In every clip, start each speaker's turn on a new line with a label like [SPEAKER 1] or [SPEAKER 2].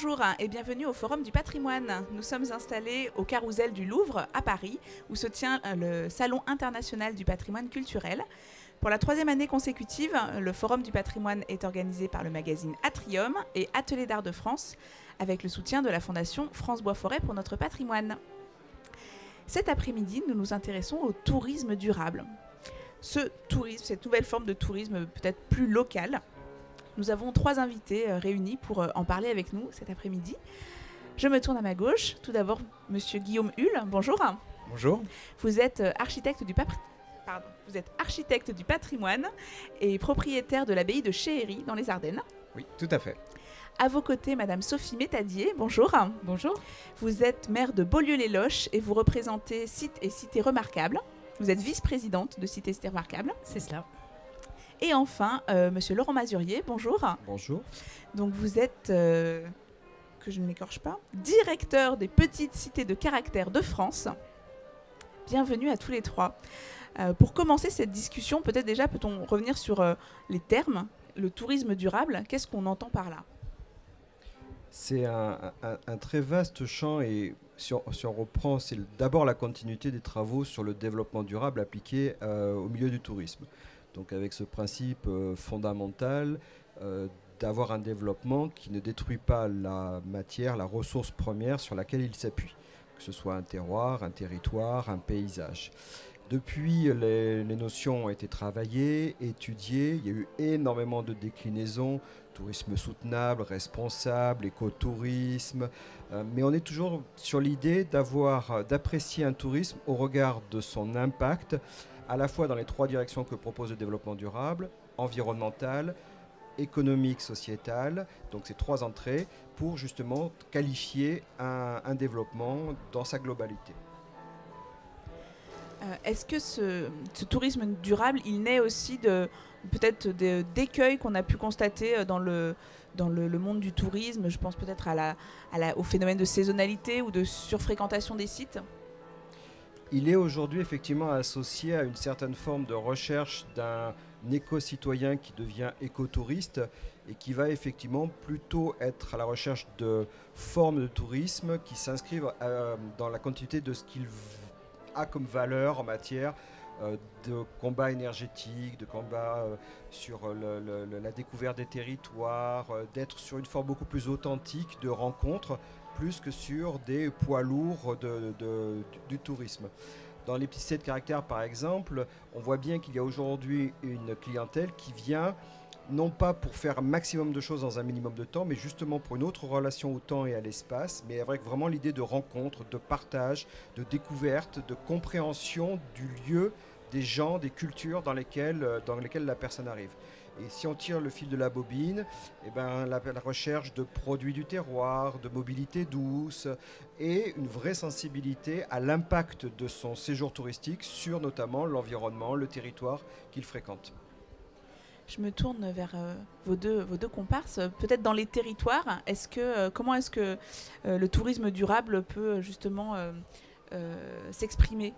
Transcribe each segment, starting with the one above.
[SPEAKER 1] Bonjour et bienvenue au Forum du patrimoine. Nous sommes installés au Carrousel du Louvre à Paris, où se tient le Salon international du patrimoine culturel. Pour la troisième année consécutive, le Forum du patrimoine est organisé par le magazine Atrium et Atelier d'art de France, avec le soutien de la Fondation France Bois Forêt pour notre patrimoine. Cet après-midi, nous nous intéressons au tourisme durable. Ce tourisme, cette nouvelle forme de tourisme peut-être plus locale. Nous avons trois invités réunis pour en parler avec nous cet après-midi. Je me tourne à ma gauche. Tout d'abord, Monsieur Guillaume Hull. Bonjour.
[SPEAKER 2] Bonjour.
[SPEAKER 1] Vous êtes architecte du patrimoine et propriétaire de l'abbaye de Chéhéry dans les Ardennes.
[SPEAKER 2] Oui, tout à fait.
[SPEAKER 1] À vos côtés, Madame Sophie Métadier. Bonjour.
[SPEAKER 3] Bonjour.
[SPEAKER 1] Vous êtes maire de Beaulieu-les-Loches et vous représentez Sites et Cités Remarquables. Vous êtes vice-présidente de Cités et Cités Remarquables.
[SPEAKER 3] C'est cela.
[SPEAKER 1] Et enfin, Monsieur Laurent Mazurier, bonjour.
[SPEAKER 2] Bonjour.
[SPEAKER 1] Donc vous êtes, que je ne m'écorche pas, directeur des petites cités de caractère de France. Bienvenue à tous les trois. Pour commencer cette discussion, peut-être déjà peut-on revenir sur les termes, le tourisme durable, qu'est-ce qu'on entend par là ?
[SPEAKER 2] C'est un très vaste champ et si on reprend, c'est d'abord la continuité des travaux sur le développement durable appliqué au milieu du tourisme. Donc avec ce principe fondamental d'avoir un développement qui ne détruit pas la matière, la ressource première sur laquelle il s'appuie, que ce soit un terroir, un territoire, un paysage. Depuis, les notions ont été travaillées, étudiées, il y a eu énormément de déclinaisons, tourisme soutenable, responsable, écotourisme, mais on est toujours sur l'idée d'apprécier un tourisme au regard de son impact, à la fois dans les trois directions que propose le développement durable, environnemental, économique, sociétal, donc ces trois entrées, pour justement qualifier un développement dans sa globalité.
[SPEAKER 1] Est-ce que ce tourisme durable, il naît aussi peut-être d'écueils qu'on a pu constater dans le monde du tourisme ? Je pense peut-être au phénomène de saisonnalité ou de surfréquentation des sites.
[SPEAKER 2] Il est aujourd'hui effectivement associé à une certaine forme de recherche d'un éco-citoyen qui devient écotouriste et qui va effectivement plutôt être à la recherche de formes de tourisme qui s'inscrivent dans la continuité de ce qu'il a comme valeur en matière de combat énergétique, de combat sur la découverte des territoires, d'être sur une forme beaucoup plus authentique de rencontres, plus que sur des poids lourds du tourisme. Dans les petits cités de caractère, par exemple, on voit bien qu'il y a aujourd'hui une clientèle qui vient non pas pour faire un maximum de choses dans un minimum de temps, mais justement pour une autre relation au temps et à l'espace, mais avec vraiment l'idée de rencontre, de partage, de découverte, de compréhension du lieu, des gens, des cultures dans lesquelles la personne arrive. Et si on tire le fil de la bobine, eh ben, la recherche de produits du terroir, de mobilité douce et une vraie sensibilité à l'impact de son séjour touristique sur notamment l'environnement, le territoire qu'il fréquente.
[SPEAKER 1] Je me tourne vers vos deux comparses. Peut-être dans les territoires, comment est-ce que le tourisme durable peut justement s'exprimer ?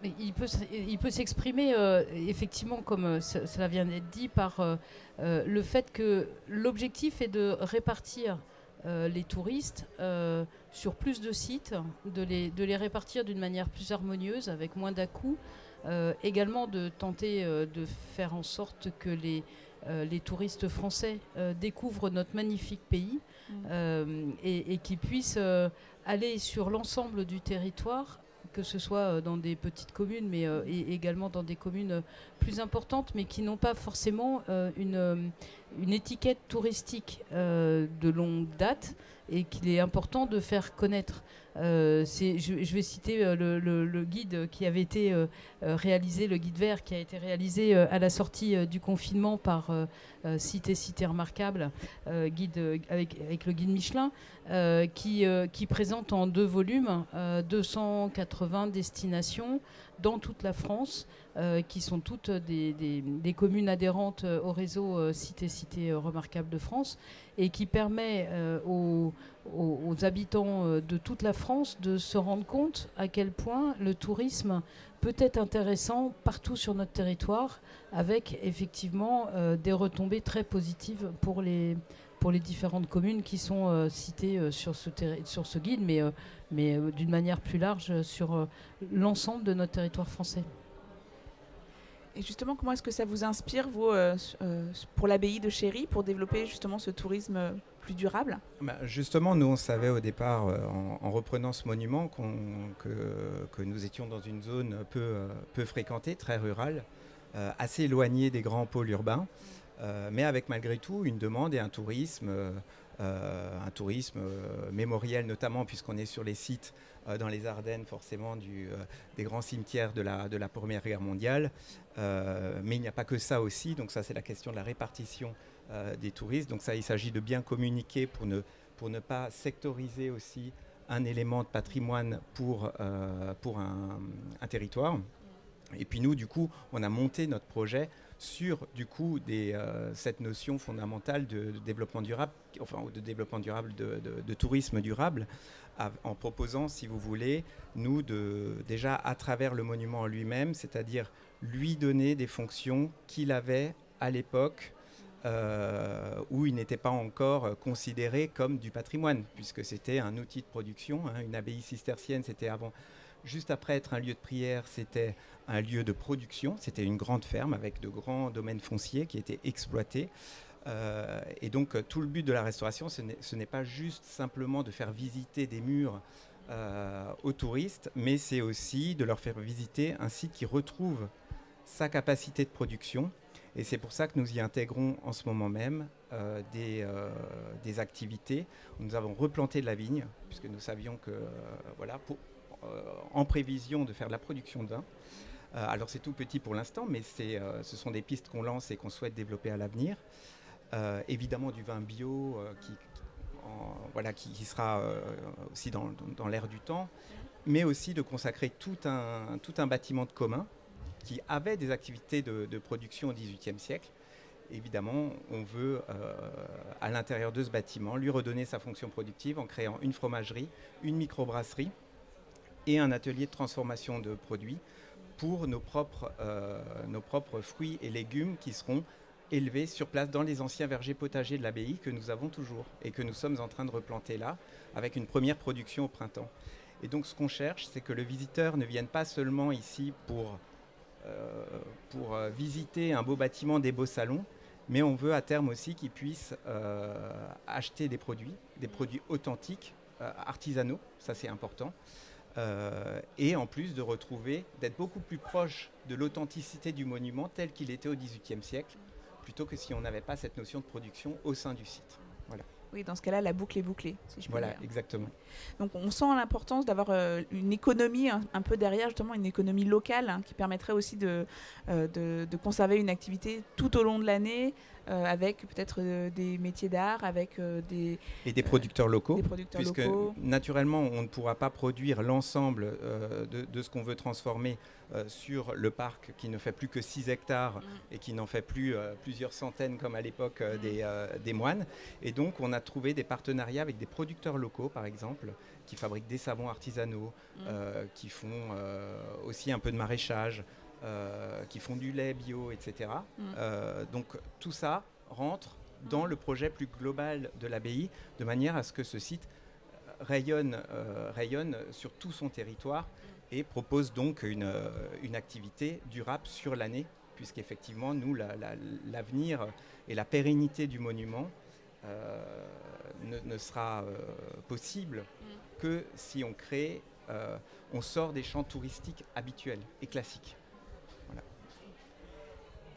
[SPEAKER 3] Il peut s'exprimer effectivement, comme cela vient d'être dit, par le fait que l'objectif est de répartir les touristes sur plus de sites, de les répartir d'une manière plus harmonieuse, avec moins d'à-coups, également de tenter de faire en sorte que les touristes français découvrent notre magnifique pays et qu'ils puissent aller sur l'ensemble du territoire, que ce soit dans des petites communes, mais également dans des communes plus importantes, mais qui n'ont pas forcément une étiquette touristique de longue date et qu'il est important de faire connaître. Je vais citer le guide qui avait été réalisé, le guide vert qui a été réalisé à la sortie du confinement par Cités Remarquables, guide avec le guide Michelin, qui présente en 2 volumes 280 destinations dans toute la France, qui sont toutes des communes adhérentes au réseau Cités Remarquables de France, et qui permet aux habitants de toute la France de se rendre compte à quel point le tourisme peut être intéressant partout sur notre territoire, avec effectivement des retombées très positives pour les pour les différentes communes qui sont citées sur ce guide, mais d'une manière plus large sur l'ensemble de notre territoire français.
[SPEAKER 1] Et justement, comment est-ce que ça vous inspire, vous, pour l'abbaye de Chéry, pour développer justement ce tourisme plus durable ?
[SPEAKER 4] Justement, nous, on savait au départ, en reprenant ce monument, que nous étions dans une zone peu fréquentée, très rurale, assez éloignée des grands pôles urbains, mais avec malgré tout une demande et un tourisme mémoriel, notamment puisqu'on est sur les sites dans les Ardennes, forcément des grands cimetières de la Première Guerre mondiale. Mais il n'y a pas que ça aussi, donc ça c'est la question de la répartition des touristes. Donc ça, il s'agit de bien communiquer pour ne pas sectoriser aussi un élément de patrimoine pour un territoire. Et puis nous, du coup, on a monté notre projet sur cette notion fondamentale de développement durable, de développement durable, de tourisme durable, en proposant, si vous voulez, nous, déjà à travers le monument en lui-même, c'est-à-dire lui donner des fonctions qu'il avait à l'époque où il n'était pas encore considéré comme du patrimoine, puisque c'était un outil de production. Une abbaye cistercienne, c'était juste après être un lieu de prière, c'était un lieu de production. C'était une grande ferme avec de grands domaines fonciers qui étaient exploités. Et donc, tout le but de la restauration, ce n'est pas juste simplement de faire visiter des murs aux touristes, mais c'est aussi de leur faire visiter un site qui retrouve sa capacité de production. Et c'est pour ça que nous y intégrons en ce moment même des activités. Nous avons replanté de la vigne, puisque nous savions que, en prévision de faire de la production de vin. Alors c'est tout petit pour l'instant, mais ce sont des pistes qu'on lance et qu'on souhaite développer à l'avenir. Évidemment du vin bio qui sera aussi dans l'air du temps, mais aussi de consacrer tout un bâtiment de commun qui avait des activités de production au XVIIIe siècle. Évidemment, on veut, à l'intérieur de ce bâtiment, lui redonner sa fonction productive en créant une fromagerie, une microbrasserie et un atelier de transformation de produits pour nos propres fruits et légumes qui seront élevés sur place dans les anciens vergers potagers de l'abbaye que nous avons toujours et que nous sommes en train de replanter là, avec une première production au printemps. Et donc ce qu'on cherche, c'est que le visiteur ne vienne pas seulement ici pour visiter un beau bâtiment, des beaux salons, mais on veut à terme aussi qu'ils puissent acheter des produits authentiques, artisanaux, ça c'est important. Et en plus d'être beaucoup plus proche de l'authenticité du monument tel qu'il était au XVIIIe siècle, plutôt que si on n'avait pas cette notion de production au sein du site. Voilà.
[SPEAKER 1] Oui, dans ce cas-là, la boucle est bouclée, si je puis dire.
[SPEAKER 4] Voilà, exactement.
[SPEAKER 1] Donc on sent l'importance d'avoir une économie un peu derrière, justement une économie locale qui permettrait aussi de conserver une activité tout au long de l'année, avec peut-être des métiers d'art, avec des
[SPEAKER 4] producteurs locaux,
[SPEAKER 1] puisque
[SPEAKER 4] naturellement on ne pourra pas produire l'ensemble de ce qu'on veut transformer sur le parc qui ne fait plus que 6 hectares et qui n'en fait plus plusieurs centaines comme à l'époque des moines. Et donc on a trouvé des partenariats avec des producteurs locaux par exemple, qui fabriquent des savons artisanaux, qui font aussi un peu de maraîchage, qui font du lait bio, etc. Donc tout ça rentre dans le projet plus global de l'abbaye, de manière à ce que ce site rayonne sur tout son territoire et propose donc une activité durable sur l'année, puisqu'effectivement, nous, l'avenir et la pérennité du monument ne sera possible que si on sort des champs touristiques habituels et classiques.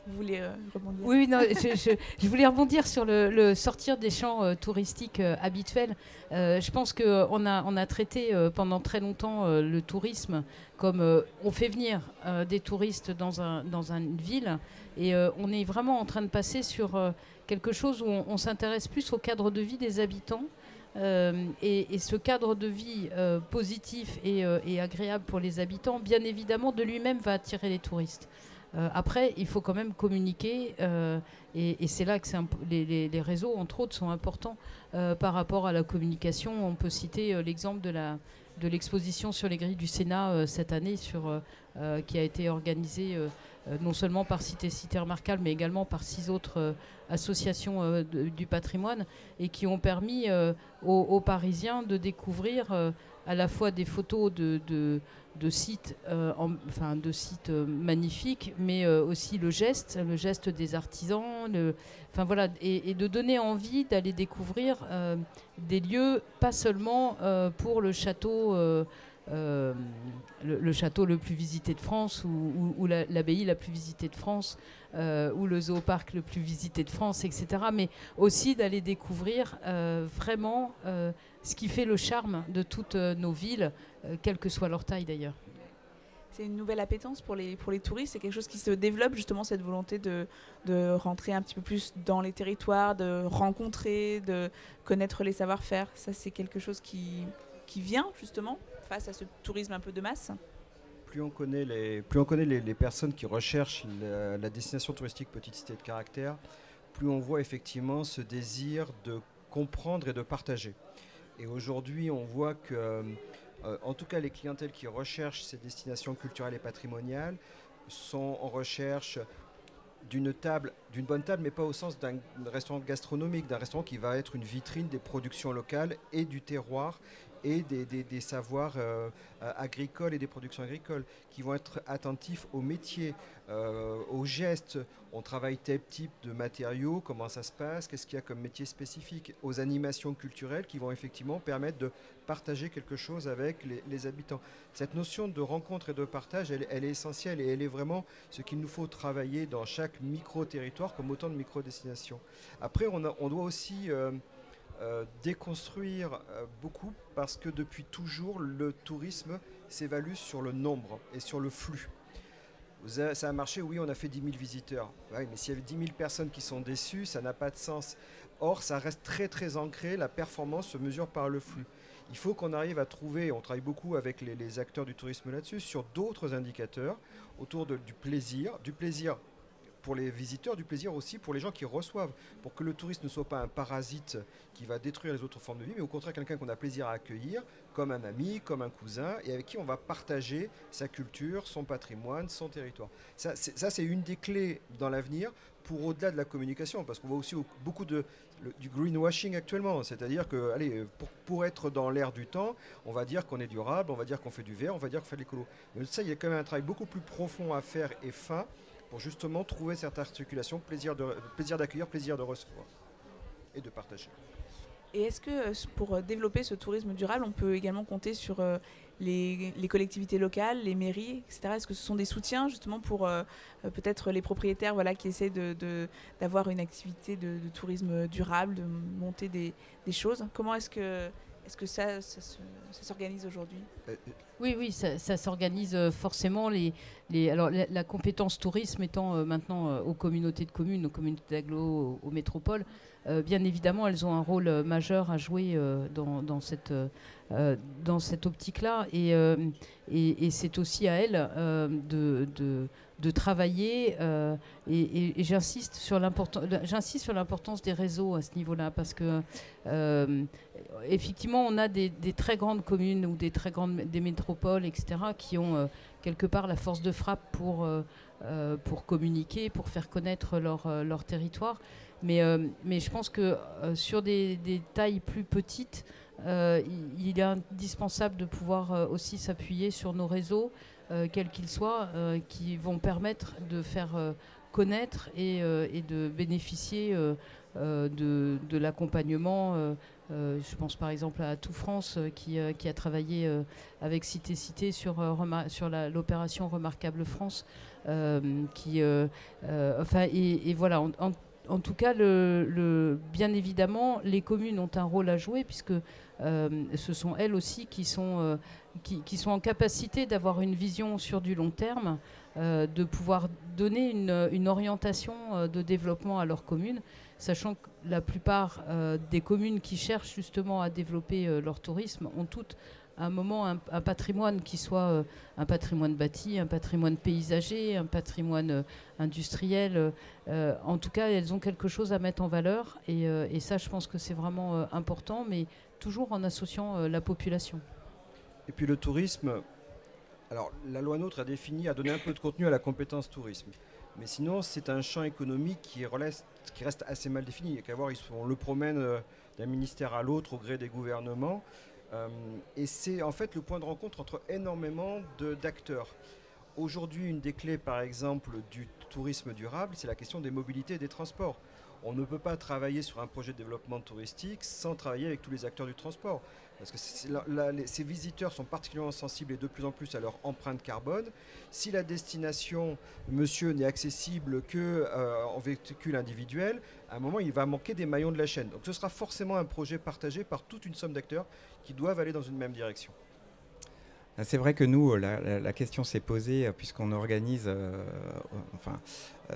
[SPEAKER 1] Vous voulez rebondir ?
[SPEAKER 3] Oui, non, je voulais rebondir sur le sortir des champs touristiques habituels. Je pense qu'on a traité pendant très longtemps le tourisme comme on fait venir des touristes dans une ville et on est vraiment en train de passer sur quelque chose où on s'intéresse plus au cadre de vie des habitants. Et ce cadre de vie positif et agréable pour les habitants, bien évidemment, de lui-même va attirer les touristes. Après, il faut quand même communiquer et c'est là que les réseaux, entre autres, sont importants par rapport à la communication. On peut citer l'exemple de l'exposition sur les grilles du Sénat cette année qui a été organisée non seulement par Cité Remarquable, mais également par 6 autres associations du patrimoine, et qui ont permis aux Parisiens de découvrir à la fois des photos de sites, de sites magnifiques, mais aussi le geste des artisans, et de donner envie d'aller découvrir des lieux, pas seulement pour le château. Le château le plus visité de France, ou l'abbaye la plus visitée de France, ou le zooparc le plus visité de France, etc. Mais aussi d'aller découvrir vraiment ce qui fait le charme de toutes nos villes, quelle que soit leur taille d'ailleurs.
[SPEAKER 1] C'est une nouvelle appétence pour les touristes, c'est quelque chose qui se développe justement, cette volonté de rentrer un petit peu plus dans les territoires, de rencontrer, de connaître les savoir-faire. Ça, c'est quelque chose qui vient justement face à ce tourisme un peu de masse.
[SPEAKER 2] Plus on connaît les personnes qui recherchent la destination touristique petite cité de caractère, plus on voit effectivement ce désir de comprendre et de partager. Et aujourd'hui, on voit que, en tout cas, les clientèles qui recherchent ces destinations culturelles et patrimoniales sont en recherche d'une bonne table, mais pas au sens d'un restaurant gastronomique, d'un restaurant qui va être une vitrine des productions locales et du terroir, et des savoirs agricoles et des productions agricoles, qui vont être attentifs aux métiers, aux gestes. On travaille tel type de matériaux, comment ça se passe, qu'est-ce qu'il y a comme métier spécifique, aux animations culturelles qui vont effectivement permettre de partager quelque chose avec les habitants. Cette notion de rencontre et de partage, elle est essentielle, et elle est vraiment ce qu'il nous faut travailler dans chaque micro-territoire comme autant de micro-destinations. Après, on doit aussi déconstruire beaucoup, parce que depuis toujours, le tourisme s'évalue sur le nombre et sur le flux. Ça a marché, oui, on a fait 10 000 visiteurs. Ouais, mais s'il y avait 10 000 personnes qui sont déçues, ça n'a pas de sens. Or, ça reste très très ancré, la performance se mesure par le flux. Il faut qu'on arrive à trouver, on travaille beaucoup avec les acteurs du tourisme là-dessus, sur d'autres indicateurs autour du plaisir pour les visiteurs, du plaisir aussi pour les gens qui reçoivent, pour que le touriste ne soit pas un parasite qui va détruire les autres formes de vie, mais au contraire quelqu'un qu'on a plaisir à accueillir, comme un ami, comme un cousin, et avec qui on va partager sa culture, son patrimoine, son territoire. Ça c'est une des clés dans l'avenir, pour au-delà de la communication, parce qu'on voit aussi beaucoup du greenwashing actuellement, c'est-à-dire que, allez, pour être dans l'air du temps, on va dire qu'on est durable, on va dire qu'on fait du vert, on va dire qu'on fait de l'écolo. Mais ça, il y a quand même un travail beaucoup plus profond à faire et fin, pour justement trouver cette articulation, plaisir d'accueillir, plaisir de recevoir et de partager.
[SPEAKER 1] Et est-ce que pour développer ce tourisme durable, on peut également compter sur les collectivités locales, les mairies, etc. Est-ce que ce sont des soutiens justement pour peut-être les propriétaires, qui essaient d'avoir une activité de tourisme durable, de monter des choses? Comment est-ce que ça s'organise aujourd'hui?
[SPEAKER 3] Oui, ça s'organise forcément. Alors, la compétence tourisme étant maintenant aux communautés de communes, aux communautés d'agglo, aux métropoles, bien évidemment, elles ont un rôle majeur à jouer dans cette optique-là. Et c'est aussi à elles de travailler. Et j'insiste sur l'importance des réseaux à ce niveau-là, parce que effectivement, on a des très grandes communes ou des métropoles, etc., qui ont quelque part la force de frappe pour communiquer, pour faire connaître leur territoire. Mais je pense que sur des tailles plus petites, il est indispensable de pouvoir aussi s'appuyer sur nos réseaux, quels qu'ils soient, qui vont permettre de faire connaître et de bénéficier de l'accompagnement. Je pense par exemple à Tout France qui a travaillé avec Cité sur l'opération Remarquable France. Voilà. En tout cas, bien évidemment, les communes ont un rôle à jouer, puisque ce sont elles aussi qui sont en capacité d'avoir une vision sur du long terme, de pouvoir donner une orientation de développement à leurs communes, sachant que la plupart des communes qui cherchent justement à développer leur tourisme ont toutes à un moment un patrimoine qui soit un patrimoine bâti, un patrimoine paysager, un patrimoine industriel. En tout cas, elles ont quelque chose à mettre en valeur, et ça, je pense que c'est vraiment important, mais toujours en associant la population.
[SPEAKER 2] Et puis le tourisme Alors, la loi NOTRe a donné un peu de contenu à la compétence tourisme. Mais sinon, c'est un champ économique qui reste assez mal défini. Il y a qu'à voir, on le promène d'un ministère à l'autre au gré des gouvernements. Et c'est en fait le point de rencontre entre énormément d'acteurs. Aujourd'hui, une des clés, par exemple, du tourisme durable, c'est la question des mobilités et des transports. On ne peut pas travailler sur un projet de développement touristique sans travailler avec tous les acteurs du transport. Parce que ces visiteurs sont particulièrement sensibles et de plus en plus à leur empreinte carbone. Si la destination, monsieur, n'est accessible qu'en véhicule individuel, à un moment, il va manquer des maillons de la chaîne. Donc ce sera forcément un projet partagé par toute une somme d'acteurs qui doivent aller dans une même direction.
[SPEAKER 4] C'est vrai que nous, la question s'est posée puisqu'on organise,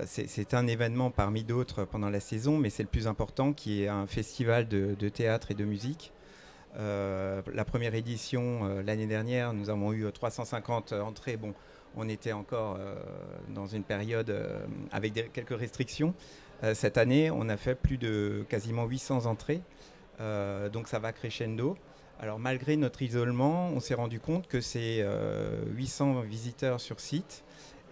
[SPEAKER 4] c'est un événement parmi d'autres pendant la saison, mais c'est le plus important qui est un festival de théâtre et de musique. La première édition, l'année dernière, nous avons eu 350 entrées. Bon, on était encore dans une période avec quelques restrictions. Cette année, on a fait plus de quasiment 800 entrées, donc ça va crescendo. Alors malgré notre isolement, on s'est rendu compte que ces 800 visiteurs sur site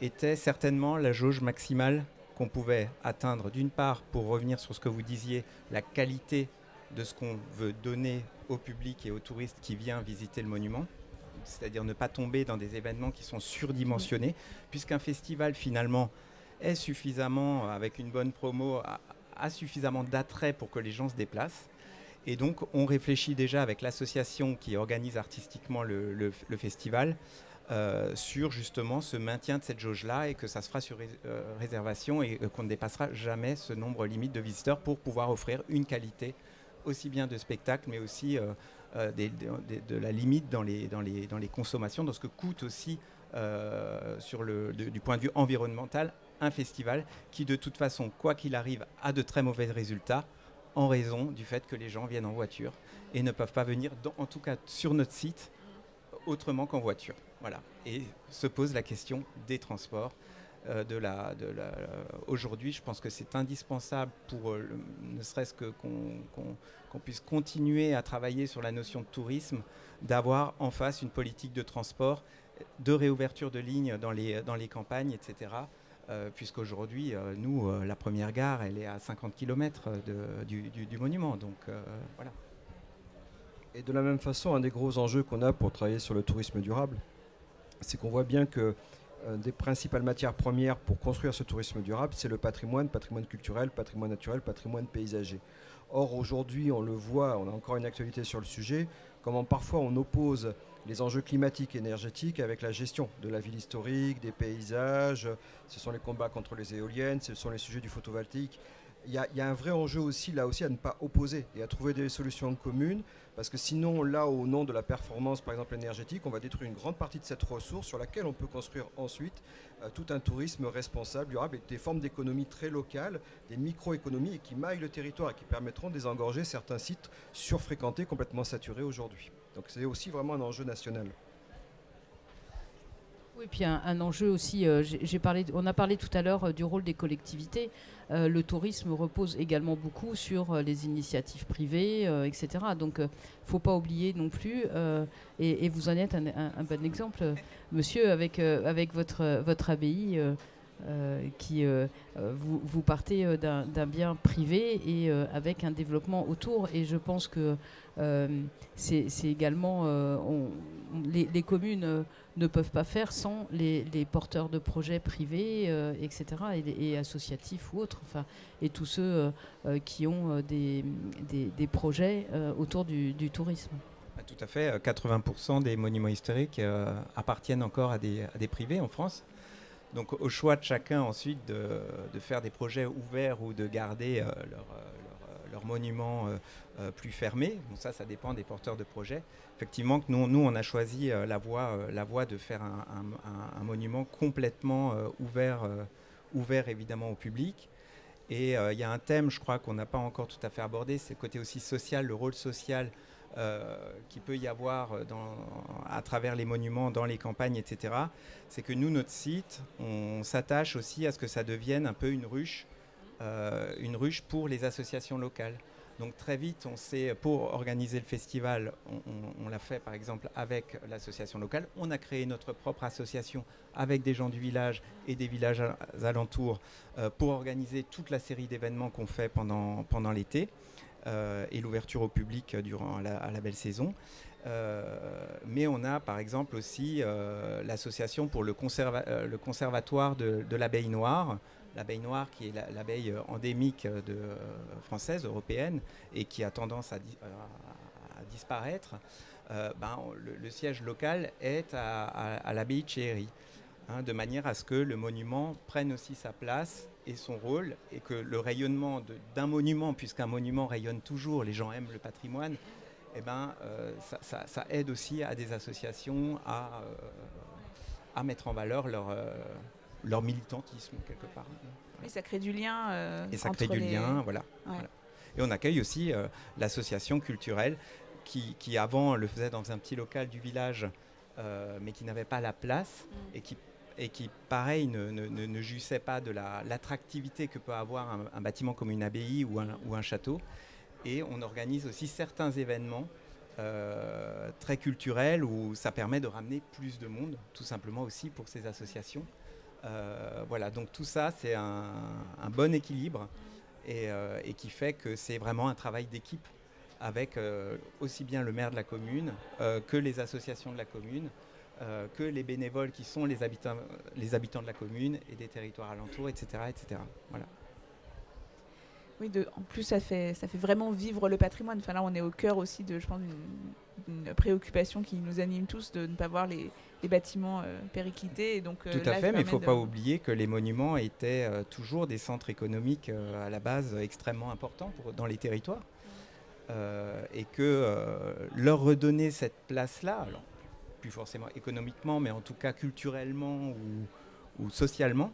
[SPEAKER 4] étaient certainement la jauge maximale qu'on pouvait atteindre, d'une part pour revenir sur ce que vous disiez, la qualité de ce qu'on veut donner au public et aux touristes qui viennent visiter le monument, c'est-à-dire ne pas tomber dans des événements qui sont surdimensionnés, puisqu'un festival finalement est suffisamment, avec une bonne promo, a suffisamment d'attrait pour que les gens se déplacent. Et donc, on réfléchit déjà avec l'association qui organise artistiquement le festival sur justement ce maintien de cette jauge-là et que ça se fera sur réservation et qu'on ne dépassera jamais ce nombre limite de visiteurs pour pouvoir offrir une qualité aussi bien de spectacle, mais aussi de la limite dans les consommations, dans ce que coûte aussi du point de vue environnemental un festival qui, de toute façon, quoi qu'il arrive, a de très mauvais résultats en raison du fait que les gens viennent en voiture et ne peuvent pas venir, en tout cas sur notre site, autrement qu'en voiture. Voilà. Et se pose la question des transports. Aujourd'hui, je pense que c'est indispensable pour ne serait-ce qu'on puisse continuer à travailler sur la notion de tourisme, d'avoir en face une politique de transport, de réouverture de lignes dans les campagnes, etc. Puisqu'aujourd'hui, nous, la première gare, elle est à 50 km du monument. Donc voilà.
[SPEAKER 2] Et de la même façon, un des gros enjeux qu'on a pour travailler sur le tourisme durable, c'est qu'on voit bien que des principales matières premières pour construire ce tourisme durable, c'est le patrimoine culturel, patrimoine naturel, patrimoine paysager. Or, aujourd'hui, on le voit, on a encore une actualité sur le sujet, comment parfois on oppose les enjeux climatiques et énergétiques avec la gestion de la ville historique, des paysages, ce sont les combats contre les éoliennes, ce sont les sujets du photovoltaïque. Il y a un vrai enjeu aussi, là aussi, à ne pas opposer et à trouver des solutions communes, parce que sinon, là, au nom de la performance, par exemple énergétique, on va détruire une grande partie de cette ressource sur laquelle on peut construire ensuite tout un tourisme responsable, durable et des formes d'économie très locales, des micro-économies et qui maillent le territoire et qui permettront de désengorger certains sites surfréquentés, complètement saturés aujourd'hui. Donc c'est aussi vraiment un enjeu national.
[SPEAKER 3] Oui, puis un enjeu aussi, on a parlé tout à l'heure du rôle des collectivités. Le tourisme repose également beaucoup sur les initiatives privées, etc. Donc, il ne faut pas oublier non plus, et vous en êtes un bon exemple, monsieur, avec votre abbaye, vous partez d'un bien privé et avec un développement autour. Et je pense que c'est également... les communes ne peuvent pas faire sans les porteurs de projets privés, etc., et associatifs ou autres, et tous ceux qui ont des projets autour du tourisme.
[SPEAKER 4] Tout à fait. 80% des monuments historiques appartiennent encore à des privés en France. Donc au choix de chacun ensuite de faire des projets ouverts ou de garder leur monument plus fermé. Bon, ça dépend des porteurs de projets. Effectivement, que nous on a choisi la voie de faire un monument complètement ouvert évidemment au public. Et il y a un thème, je crois, qu'on n'a pas encore tout à fait abordé, c'est le côté aussi social, le rôle social qu'il peut y avoir à travers les monuments, dans les campagnes, etc. C'est que nous, notre site, on s'attache aussi à ce que ça devienne un peu une ruche pour les associations locales. Donc très vite, pour organiser le festival, on l'a fait par exemple avec l'association locale. On a créé notre propre association avec des gens du village et des villages alentours pour organiser toute la série d'événements qu'on fait pendant l'été et l'ouverture au public durant la belle saison. Mais on a par exemple aussi l'association pour le conservatoire de l'abeille noire. L'abeille noire qui est l'abeille endémique française, européenne, et qui a tendance à disparaître, le siège local est à l'abbaye de Chéhéry, de manière à ce que le monument prenne aussi sa place et son rôle, et que le rayonnement d'un monument, puisqu'un monument rayonne toujours, les gens aiment le patrimoine, ça aide aussi à des associations à mettre en valeur leur militantisme quelque part.
[SPEAKER 1] Oui, ça crée du lien.
[SPEAKER 4] Et ça crée du lien, voilà. Et on accueille aussi l'association culturelle qui avant le faisait dans un petit local du village, mais qui n'avait pas la place et qui pareil, ne jouissait pas de l'attractivité que peut avoir un bâtiment comme une abbaye ou un château. Et on organise aussi certains événements très culturels où ça permet de ramener plus de monde, tout simplement aussi pour ces associations. Voilà, donc tout ça, c'est un bon équilibre et qui fait que c'est vraiment un travail d'équipe avec aussi bien le maire de la commune que les associations de la commune, que les bénévoles qui sont les habitants de la commune et des territoires alentours, etc. etc. Voilà.
[SPEAKER 1] Oui, en plus, ça fait vraiment vivre le patrimoine. Enfin, là, on est au cœur aussi je pense, d'une préoccupation qui nous anime tous de ne pas voir les bâtiments périclités. Et donc,
[SPEAKER 4] tout à fait, mais il ne faut pas oublier que les monuments étaient toujours des centres économiques à la base extrêmement importants dans les territoires. Et que leur redonner cette place-là, alors plus forcément économiquement, mais en tout cas culturellement ou socialement,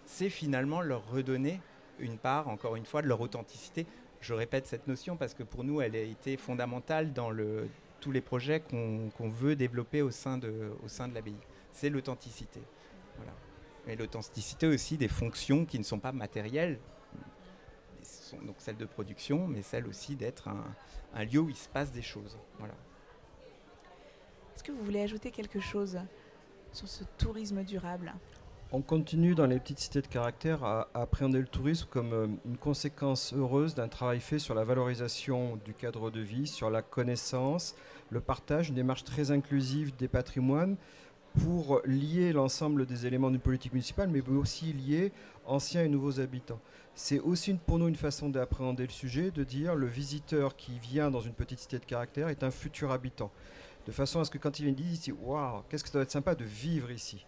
[SPEAKER 4] c'est finalement leur redonner une part, encore une fois, de leur authenticité. Je répète cette notion parce que pour nous, elle a été fondamentale dans tous les projets qu'on veut développer au sein de l'abbaye. C'est l'authenticité. Voilà. Et l'authenticité aussi des fonctions qui ne sont pas matérielles, sont donc celles de production, mais celles aussi d'être un lieu où il se passe des choses. Voilà.
[SPEAKER 1] Est-ce que vous voulez ajouter quelque chose sur ce tourisme durable ?
[SPEAKER 2] On continue dans les petites cités de caractère à appréhender le tourisme comme une conséquence heureuse d'un travail fait sur la valorisation du cadre de vie, sur la connaissance, le partage, une démarche très inclusive des patrimoines pour lier l'ensemble des éléments d'une politique municipale, mais aussi lier anciens et nouveaux habitants. C'est aussi pour nous une façon d'appréhender le sujet, de dire le visiteur qui vient dans une petite cité de caractère est un futur habitant. De façon à ce que quand il vient, il dit ici, waouh, qu'est-ce que ça doit être sympa de vivre ici.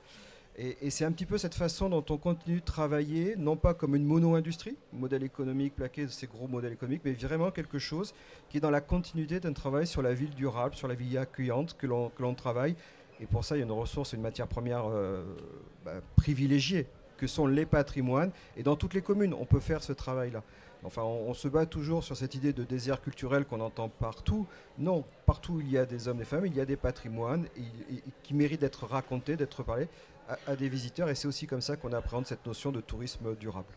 [SPEAKER 2] Et c'est un petit peu cette façon dont on continue de travailler, non pas comme une mono-industrie, modèle économique plaqué de ces gros modèles économiques, mais vraiment quelque chose qui est dans la continuité d'un travail sur la ville durable, sur la ville accueillante que l'on travaille. Et pour ça, il y a une ressource, une matière première privilégiée, que sont les patrimoines. Et dans toutes les communes, on peut faire ce travail-là. Enfin, on se bat toujours sur cette idée de désert culturel qu'on entend partout. Non, partout il y a des hommes et des femmes, il y a des patrimoines qui méritent d'être racontés, d'être parlés à des visiteurs. Et c'est aussi comme ça qu'on appréhende cette notion de tourisme durable.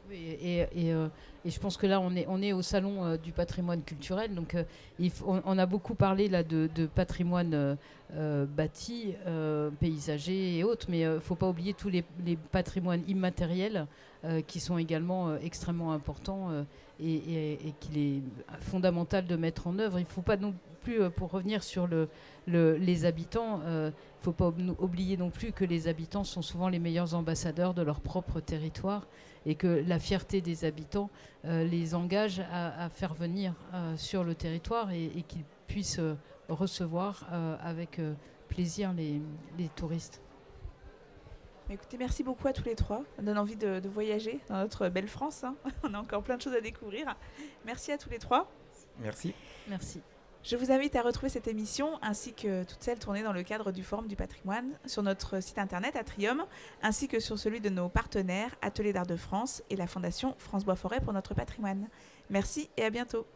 [SPEAKER 3] Oui, et je pense que là, on est au salon du patrimoine culturel. Donc, on a beaucoup parlé là, de patrimoine bâti, paysager et autres. Mais il ne faut pas oublier tous les patrimoines immatériels qui sont également extrêmement importants et qu'il est fondamental de mettre en œuvre. Il ne faut pas non plus, pour revenir sur les habitants, il ne faut pas oublier non plus que les habitants sont souvent les meilleurs ambassadeurs de leur propre territoire et que la fierté des habitants les engage à faire venir sur le territoire et qu'ils puissent recevoir avec plaisir les touristes.
[SPEAKER 1] Écoutez, merci beaucoup à tous les trois. Ça donne envie de voyager dans notre belle France. Hein. On a encore plein de choses à découvrir. Merci à tous les trois.
[SPEAKER 4] Merci.
[SPEAKER 3] Merci.
[SPEAKER 1] Je vous invite à retrouver cette émission ainsi que toutes celles tournées dans le cadre du Forum du patrimoine sur notre site internet Atrium, ainsi que sur celui de nos partenaires Ateliers d'Art de France et la Fondation France Bois Forêt pour notre patrimoine. Merci et à bientôt.